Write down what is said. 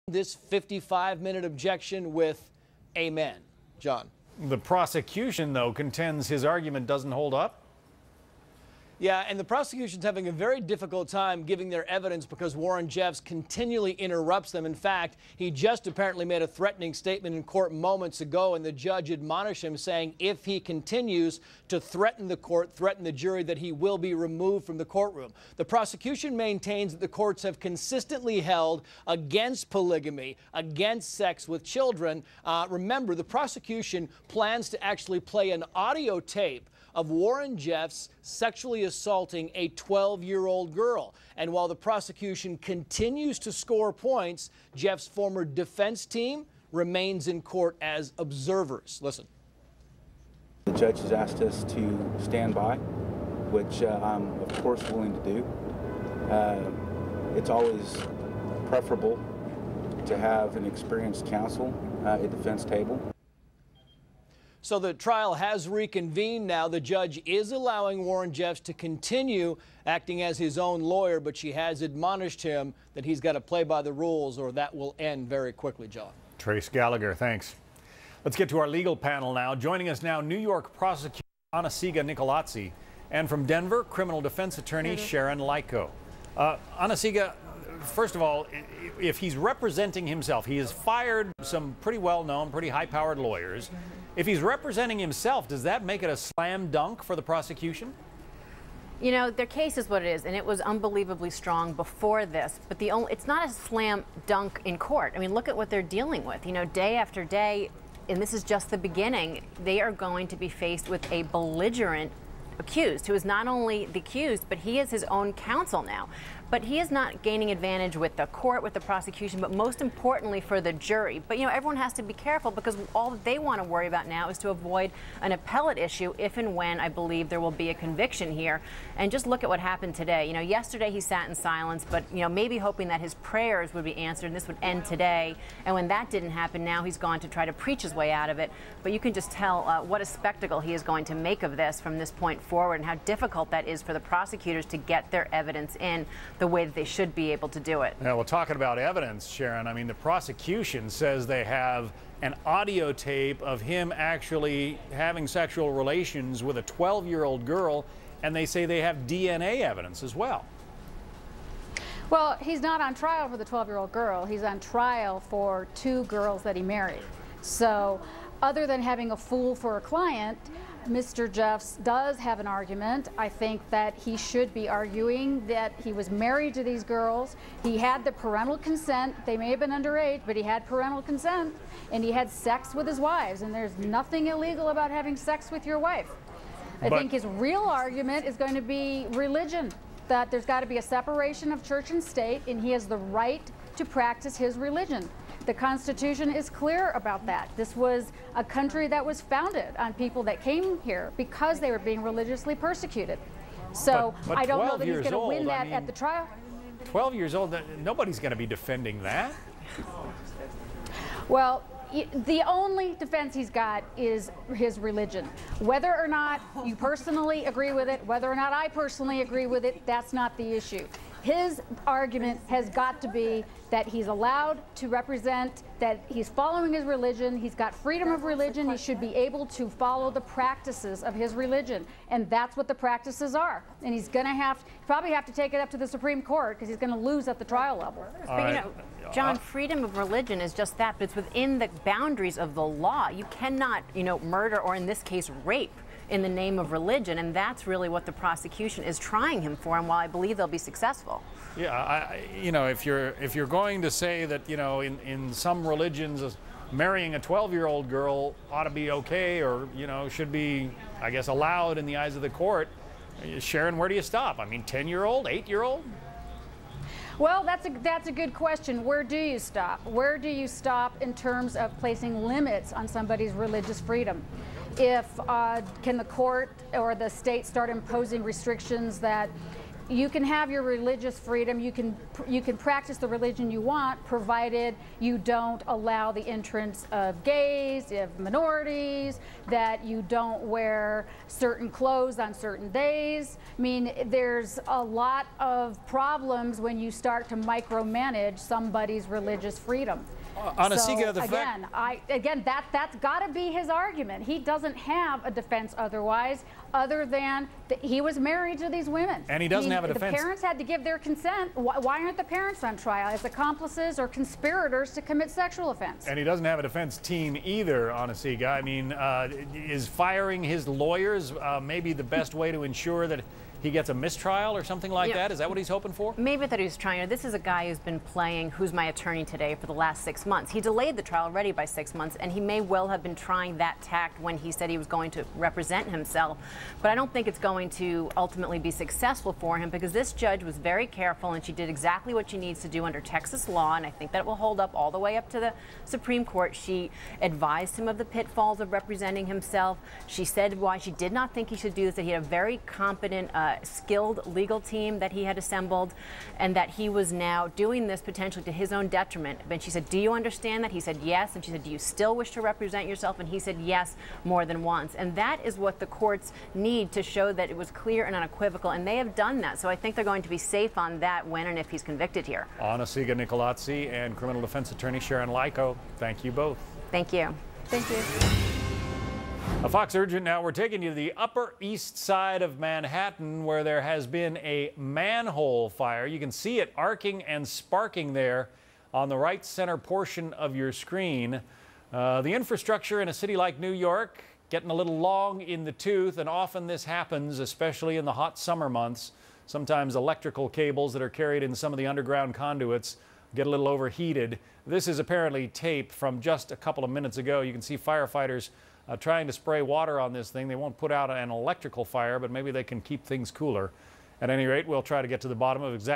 this 55-minute objection with amen. John. The prosecution, though, contends his argument doesn't hold up. Yeah, and the prosecution's having a very difficult time giving their evidence because Warren Jeffs continually interrupts them. In fact, he just apparently made a threatening statement in court moments ago, and the judge admonished him, saying if he continues to threaten the court, threaten the jury, that he will be removed from the courtroom. The prosecution maintains that the courts have consistently held against polygamy, against sex with children. Remember, the prosecution plans to actually play an audio tape of Warren Jeffs sexually assaulting a 12-year-old girl. And while the prosecution continues to score points, Jeffs' former defense team remains in court as observers. Listen. The judge has asked us to stand by, which I'm, of course, willing to do. It's always preferable to have an experienced counsel at the defense table. So the trial has reconvened now. The judge is allowing Warren Jeffs to continue acting as his own lawyer, but she has admonished him that he's got to play by the rules or that will end very quickly, John. Trace Gallagher, thanks. Let's get to our legal panel now. Joining us now, New York prosecutor Accusations Nicolazzi, and from Denver, criminal defense attorney Sharon Liko. Accusations, first of all, if he's representing himself, he has fired some pretty well-known, pretty high-powered lawyers. If he's representing himself, does that make it a slam dunk for the prosecution? You know, their case is what it is, and it was unbelievably strong before this, but it's not a slam dunk in court. I mean, look at what they're dealing with. You know, day after day, and this is just the beginning, they are going to be faced with a belligerent accused, who is not only the accused, but he is his own counsel now. But he is not gaining advantage with the court, with the prosecution, but most importantly for the jury. But, you know, everyone has to be careful because all that they want to worry about now is to avoid an appellate issue if and when I believe there will be a conviction here. And just look at what happened today. You know, yesterday he sat in silence, but, you know, maybe hoping that his prayers would be answered and this would end today. And when that didn't happen, now he's gone to try to preach his way out of it. But you can just tell what a spectacle he is going to make of this from this point forward and how difficult that is for the prosecutors to get their evidence in the way that they should be able to do it. Yeah, well, talking about evidence, Sharon, I mean, the prosecution says they have an audio tape of him actually having sexual relations with a 12-year-old girl, and they say they have DNA evidence as well. Well, he's not on trial for the 12-year-old girl. He's on trial for 2 girls that he married. So, other than having a fool for a client, Mr. Jeffs does have an argument. I think that he should be arguing that he was married to these girls. He had the parental consent. They may have been underage, but he had parental consent, and he had sex with his wives, and there's nothing illegal about having sex with your wife. I think his real argument is going to be religion, that there's got to be a separation of church and state, and he has the right to practice his religion. The Constitution is clear about that. This was a country that was founded on people that came here because they were being religiously persecuted. So but I don't know that he's going to win that I mean, at the trial. 12 years old, nobody's going to be defending that. Well, the only defense he's got is his religion. Whether or not you personally agree with it, whether or not I personally agree with it, that's not the issue. His argument has got to be that he's allowed to represent, that he's following his religion, he's got freedom of religion, he should be able to follow the practices of his religion. And that's what the practices are. And he's going to probably have to take it up to the Supreme Court because he's going to lose at the trial level. But, you know, John, freedom of religion is just that, but it's within the boundaries of the law. You cannot, you know, murder or in this case rape in the name of religion, and that's really what the prosecution is trying him for, and while I believe they'll be successful. Yeah, you know, if you're going to say that, you know, in some religions marrying a 12-year-old girl ought to be okay, or, you know, should be, I guess, allowed in the eyes of the court, Sharon, where do you stop? I mean, 10-year-old, 8-year-old? Well, that's a good question. Where do you stop? Where do you stop in terms of placing limits on somebody's religious freedom? If can the court or the state start imposing restrictions that you can have your religious freedom, you can practice the religion you want, provided you don't allow the entrance of gays, of minorities, that you don't wear certain clothes on certain days. I mean, there's a lot of problems when you start to micromanage somebody's religious freedom. Anna-Sigga, again, that's got to be his argument. He doesn't have a defense otherwise, other than he was married to these women. And he doesn't have a defense. The parents had to give their consent. Why aren't the parents on trial as accomplices or conspirators to commit sexual offense? And he doesn't have a defense team either, Anna-Sigga. I mean, is firing his lawyers maybe the best way to ensure that he gets a mistrial or something like that? Is that what he's hoping for? Maybe that he's trying. This is a guy who's been playing Who's My Attorney Today for the last 6 months. He delayed the trial already by 6 months, and he may well have been trying that tact when he said he was going to represent himself. But I don't think it's going to ultimately be successful for him, because this judge was very careful, and she did exactly what she needs to do under Texas law, and I think that will hold up all the way up to the Supreme Court. She advised him of the pitfalls of representing himself. She said why she did not think he should do this, that he had a very competent, skilled legal team that he had assembled, and that he was now doing this potentially to his own detriment. But she said, do you understand that? He said yes. And she said, do you still wish to represent yourself? And he said yes, more than once. And that is what the courts need to show that it was clear and unequivocal, and they have done that. So I think they're going to be safe on that when and if he's convicted here. Anna-Sigga Nicolazzi and criminal defense attorney Sharon Liko, thank you both. Thank you. Thank you. A Fox Urgent now, we're taking you to the Upper East Side of Manhattan, where there has been a manhole fire. You can see it arcing and sparking there on the right center portion of your screen. The infrastructure in a city like New York getting a little long in the tooth, and often this happens, especially in the hot summer months. Sometimes electrical cables that are carried in some of the underground conduits get a little overheated. This is apparently tape from just a couple of minutes ago. You can see firefighters trying to spray water on this thing. They won't put out an electrical fire, but maybe they can keep things cooler. At any rate, we'll try to get to the bottom of exactly